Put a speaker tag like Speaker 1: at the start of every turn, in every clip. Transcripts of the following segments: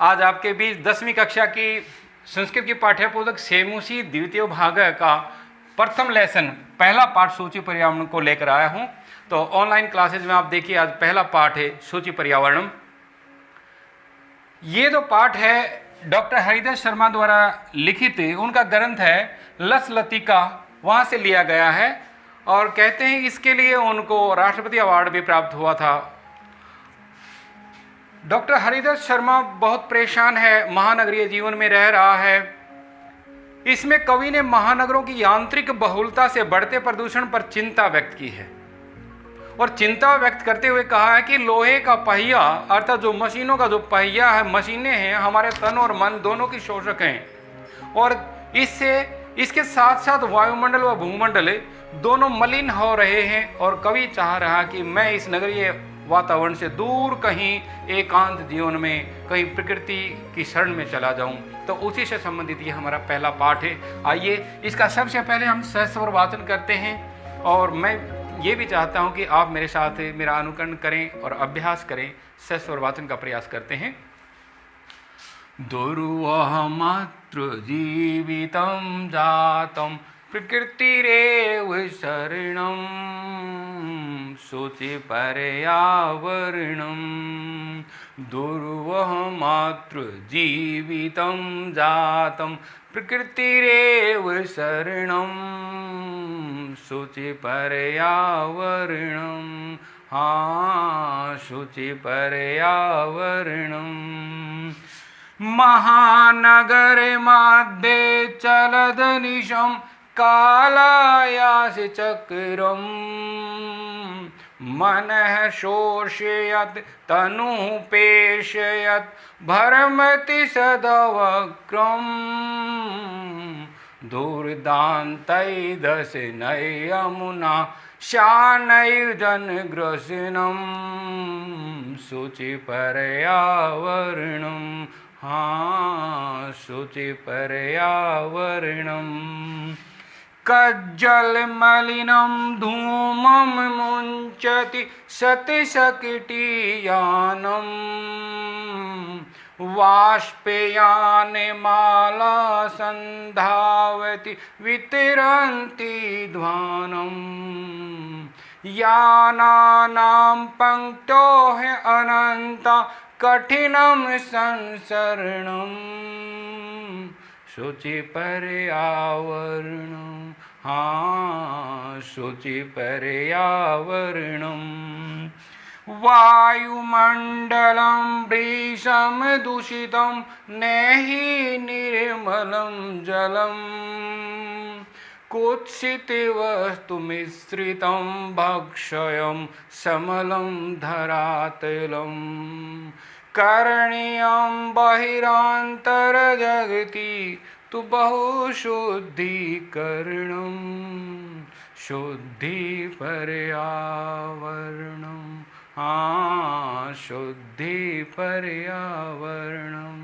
Speaker 1: आज आपके बीच 10वीं कक्षा की संस्कृत की पाठ्यपुस्तक सेमुसी द्वितीय भाग का प्रथम लेसन पहला पाठ सूची पर्यावरण को लेकर आया हूं। तो ऑनलाइन क्लासेज में आप देखिए, आज पहला पाठ है सूची पर्यावरण। ये जो पाठ है डॉक्टर हरिदास शर्मा द्वारा लिखित उनका ग्रंथ है लस लतिका, वहाँ से लिया गया है और कहते हैं इसके लिए उनको राष्ट्रपति अवार्ड भी प्राप्त हुआ था। डॉक्टर हरिदास शर्मा बहुत परेशान है, महानगरीय जीवन में रह रहा है। इसमें कवि ने महानगरों की यांत्रिक बहुलता से बढ़ते प्रदूषण पर चिंता व्यक्त की है और चिंता व्यक्त करते हुए कहा है कि लोहे का पहिया अर्थात जो मशीनों का जो पहिया है, मशीनें हैं, हमारे तन और मन दोनों की शोषक हैं और इसके साथ साथ वायुमंडल व भूमंडल दोनों मलिन हो रहे हैं। और कवि चाह रहा कि मैं इस नगरीय वातावरण से दूर कहीं एकांत जीवन में कहीं प्रकृति की शरण में चला जाऊं। तो उसी से संबंधित ये हमारा पहला पाठ है। आइए इसका सबसे पहले हम सहस्वर वाचन करते हैं और मैं ये भी चाहता हूं कि आप मेरे साथ मेरा अनुकरण करें और अभ्यास करें। सहस्वर वाचन का प्रयास करते हैं। दुर्वह मातृ जीवितं जातं प्रकृतिरेव शरणं शुचि पर्यावरणं। दुर्वह मातृ जीवितं जातं प्रकृतिरेव शरणं शुचि पर्यावरणं। हाँ, शुचि पर्यावरणं। महानगर मध्ये चलद निशं कालायास चक्रम मनः शोषयत् तनुः पेशयत् भरमति सदवक्रम। दुर्दान्तै दशनय यमुना शानैः जनग्रसनं शुचि पर्यावरणं। हाँ, शुचि पर्यावरणं। कज्जलमलिनं धूमं मुञ्चति सतिशकीटीयानं वाष्पयाने माला सन्धावति वितरन्ति ध्वानं। यानानां पङ्क्तो है अनन्ता कठिनं संसरणं शुचि पर्यावरणं। हाँ, शुचि पर्यावरणं। वायुमण्डलं वृषं दूषितं नेहि निर्मलं जलम् कुत्सित वस्तु मिश्रितं भक्षयं समलं धरातलं। करणीयं बहिरान्तरजगति तु बहुशुद्धीकरणं शुद्धि पर्यावरणं। हाँ, शुद्धि पर्यावरणं।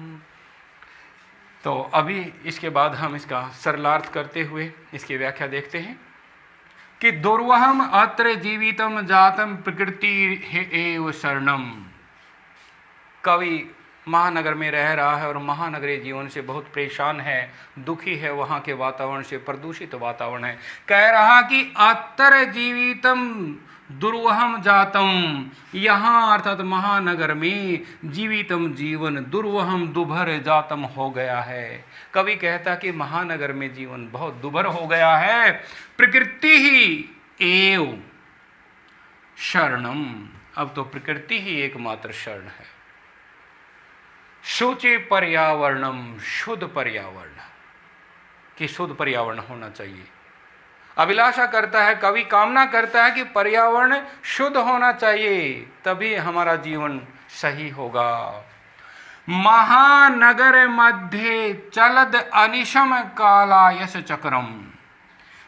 Speaker 1: तो अभी इसके बाद हम इसका सरलार्थ करते हुए इसकी व्याख्या देखते हैं कि दुर्वहम अत्र जीवितम जातम प्रकृति एव शरणम। कवि महानगर में रह रहा है और महानगरीय जीवन से बहुत परेशान है, दुखी है, वहाँ के वातावरण से प्रदूषित वातावरण है। कह रहा कि अत्र जीवितम दुर्वहम जातम, यहाँ अर्थात महानगर में जीवितम जीवन दुर्वहम दुभर जातम हो गया है। कवि कहता कि महानगर में जीवन बहुत दुभर हो गया है। प्रकृति ही एव शरणम, अब तो प्रकृति ही एकमात्र शरण है। शुचि पर्यावरणम, शुद्ध पर्यावरण, कि शुद्ध पर्यावरण होना चाहिए। अभिलाषा करता है, कवि कामना करता है कि पर्यावरण शुद्ध होना चाहिए, तभी हमारा जीवन सही होगा। महानगर मध्ये चलद अनिशम कालायस चक्रम।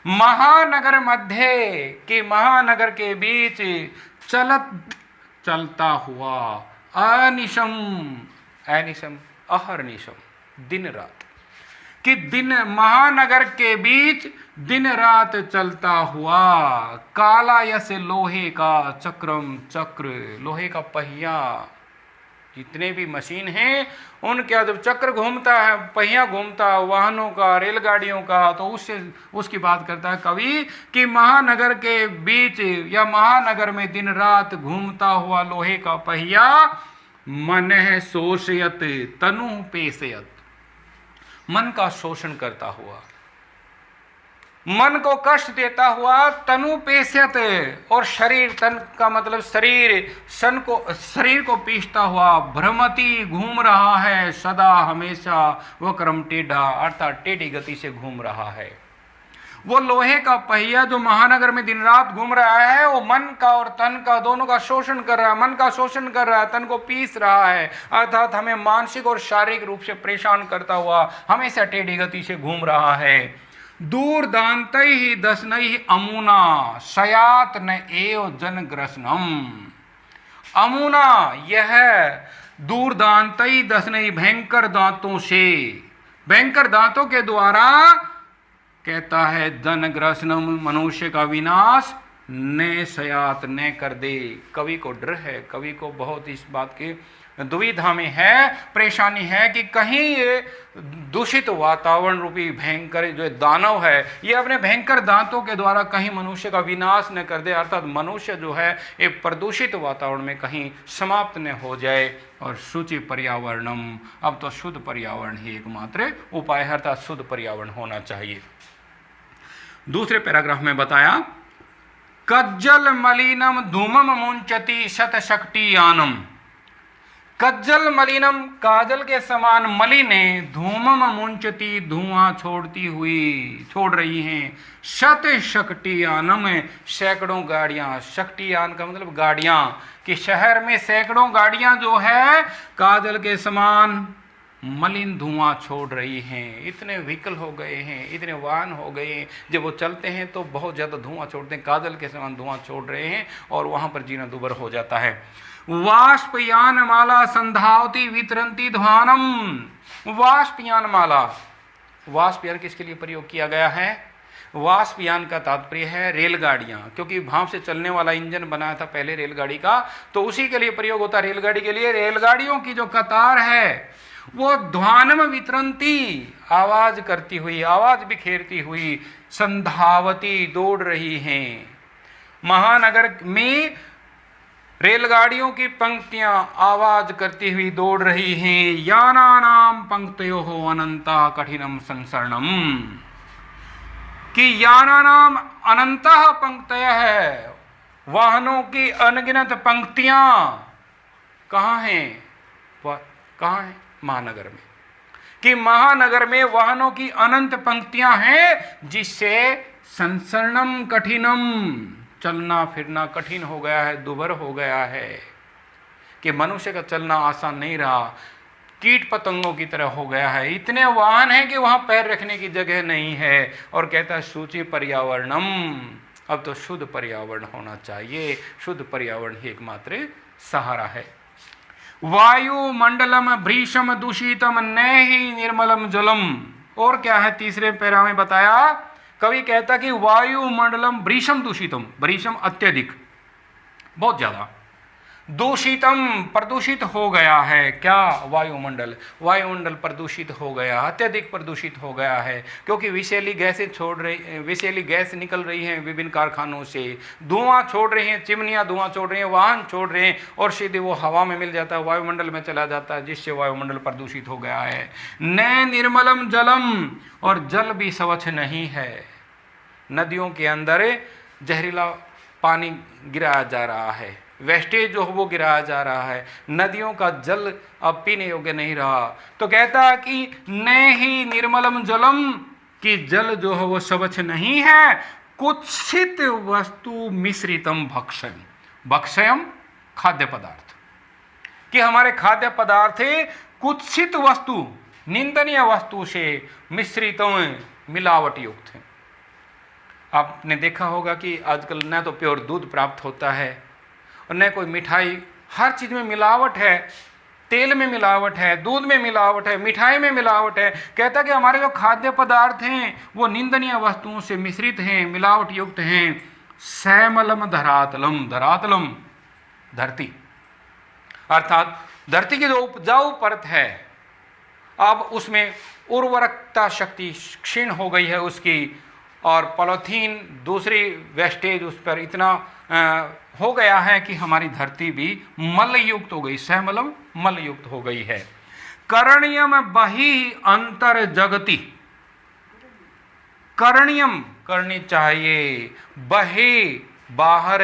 Speaker 1: महानगर मध्य के, महानगर के बीच चलता हुआ अनिशम, अनिशम अहर्निशम, दिन रात, कि दिन महानगर के बीच दिन रात चलता हुआ काला यस लोहे का चक्रम, चक्र लोहे का पहिया, जितने भी मशीन हैं उनका जब चक्र घूमता है, पहिया घूमता है वाहनों का, रेलगाड़ियों का, तो उसकी बात करता है कवि कि महानगर के बीच या महानगर में दिन रात घूमता हुआ लोहे का पहिया, मनः शोषयत तनु पेशयत, मन का शोषण करता हुआ, मन को कष्ट देता हुआ, तनु पेशयत, और शरीर, तन का मतलब शरीर को पीसता हुआ, भ्रमति घूम रहा है सदा हमेशा, वह क्रम टेढ़ा अर्थात टेढ़ी गति से घूम रहा है। वो लोहे का पहिया जो महानगर में दिन रात घूम रहा है, वो मन का और तन का दोनों का शोषण कर रहा है, मन का शोषण कर रहा है, तन को पीस रहा है, अर्थात हमें मानसिक और शारीरिक रूप से परेशान करता हुआ हमेशा टेढ़ी गति से घूम रहा है। दूर दांतै ही दसनहि अमुना सयात न एव जन ग्रसनम। अमुना यह दूर दांतै दसनहि भयंकर दांतों से, भयंकर दांतों के द्वारा कहता है जन ग्रसनम मनुष्य का विनाश न सयात न कर दे। कवि को डर है, कवि को बहुत इस बात की दुविधा में है, परेशानी है कि कहीं ये दूषित वातावरण रूपी भयंकर जो दानव है ये अपने भयंकर दांतों के द्वारा कहीं मनुष्य का विनाश न कर दे, अर्थात मनुष्य जो है एक प्रदूषित वातावरण में कहीं समाप्त न हो जाए। और शुचि पर्यावरणम, अब तो शुद्ध पर्यावरण ही एकमात्र उपाय है, अर्थात शुद्ध पर्यावरण होना चाहिए। दूसरे पैराग्राफ में बताया कज्जल मलिनम धूमम मुंचति शतशक्तियानम। कज्जल मलिनम काजल के समान मलिने, धूमम मुंचती धुआं छोड़ रही हैं, शत शक्तियानम सैकड़ों गाड़ियां, शक्तियान का मतलब गाड़ियां, कि शहर में सैकड़ों गाड़ियां जो है काजल के समान मलिन धुआं छोड़ रही हैं। इतने व्हीकल हो गए हैं, इतने वाहन हो गए हैं, जब वो चलते हैं तो बहुत ज़्यादा धुआं छोड़ते हैं, काजल के समान धुआं छोड़ रहे हैं और वहाँ पर जीना दुभर हो जाता है। वाष्पयान माला संधावती वितरंती ध्वानम। वाष्पयान माला, वाष्पयान किसके लिए प्रयोग किया गया है? वाष्पयान का तात्पर्य है रेलगाड़ियाँ, क्योंकि भाप से चलने वाला इंजन बनाया था पहले रेलगाड़ी का, तो उसी के लिए प्रयोग होता है रेलगाड़ी के लिए। रेलगाड़ियों की जो कतार है वो ध्वानम वितरंती, आवाज करती हुई, आवाज बिखेरती हुई, संधावती दौड़ रही हैं। महानगर में रेलगाड़ियों की पंक्तियां आवाज करती हुई दौड़ रही हैं। यानानाम पंक्तयोः अनंता कठिनम संसरणम, कि यानानाम अनंतः पंक्तयः है, वाहनों की अनगिनत पंक्तियां कहाँ हैं? कहाँ हैं? महानगर में। कि महानगर में वाहनों की अनंत पंक्तियां हैं जिससे संसरणम कठिनम, चलना फिरना कठिन हो गया है, दुभर हो गया है, कि मनुष्य का चलना आसान नहीं रहा, कीट पतंगों की तरह हो गया है। इतने वाहन हैं कि वहां पैर रखने की जगह नहीं है। और कहता है सूची पर्यावरणम, अब तो शुद्ध पर्यावरण होना चाहिए, शुद्ध पर्यावरण ही एकमात्र सहारा है। वायुमंडलम भ्रीषम दूषितम नेहि निर्मलम जलम। और क्या है तीसरे पैरा में बताया, कवि कहता कि वायुमंडलम भ्रीषम दूषितम, भ्रीषम अत्यधिक, बहुत ज्यादा, दूषितम प्रदूषित हो गया है। क्या? वायुमंडल, वायुमंडल प्रदूषित हो गया, अत्यधिक प्रदूषित हो गया है, क्योंकि विषैली गैस निकल रही हैं विभिन्न कारखानों से, धुआं छोड़ रही हैं, चिमनियां धुआं छोड़ रही हैं, वाहन छोड़ रहे हैं, और सीधे वो हवा में मिल जाता है, वायुमंडल में चला जाता है, जिससे वायुमंडल प्रदूषित हो गया है। न निर्मलम जलम, और जल भी स्वच्छ नहीं है। नदियों के अंदर जहरीला पानी गिराया जा रहा है, वेस्टेज जो वो गिराया जा रहा है, नदियों का जल अब पीने योग्य नहीं रहा। तो कहता है कि न ही निर्मलम जलम, कि जल जो है वो स्वच्छ नहीं है। कुत्सित वस्तु मिश्रितम भक्षयम, भक्षयम खाद्य पदार्थ, कि हमारे खाद्य पदार्थ कुत्सित वस्तु, निंदनीय वस्तु से मिश्रितम, मिलावट युक्त है। आपने देखा होगा कि आजकल न तो प्योर दूध प्राप्त होता है और न कोई मिठाई, हर चीज़ में मिलावट है, तेल में मिलावट है, दूध में मिलावट है, मिठाई में मिलावट है। कहता कि हमारे जो खाद्य पदार्थ हैं वो निंदनीय वस्तुओं से मिश्रित हैं, मिलावट युक्त हैं। सैमलम धरातलम, धरातलम धरती, अर्थात धरती की जो उपजाऊ परत है अब उसमें उर्वरकता शक्ति क्षीण हो गई है उसकी, और पॉलीथीन दूसरी वेस्टेज उस पर इतना हो गया है कि हमारी धरती भी मलयुक्त हो गई, सहमलम मलयुक्त हो गई है। करणीयम बहि अंतर जगति, करणीयम करनी चाहिए, बहि बाहर,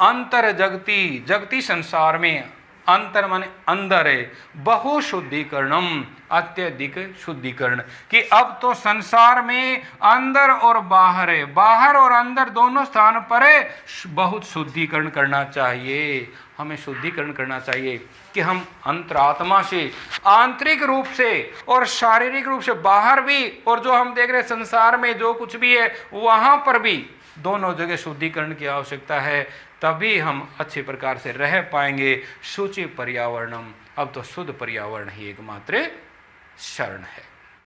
Speaker 1: अंतर जगती जगती संसार में, अंतर माने अंदर है, बहु शुद्धिकरणम अत्यधिक शुद्धिकरण, कि अब तो संसार में अंदर और बाहर है, बाहर और अंदर दोनों स्थान पर बहुत शुद्धिकरण करना चाहिए। हमें शुद्धिकरण करना चाहिए कि हम अंतरात्मा से, आंतरिक रूप से और शारीरिक रूप से बाहर भी, और जो हम देख रहे संसार में जो कुछ भी है वहां पर भी दोनों जगह शुद्धिकरण की आवश्यकता है, तभी हम अच्छे प्रकार से रह पाएंगे। शुचि पर्यावरणम, अब तो शुद्ध पर्यावरण ही एकमात्र शरण है।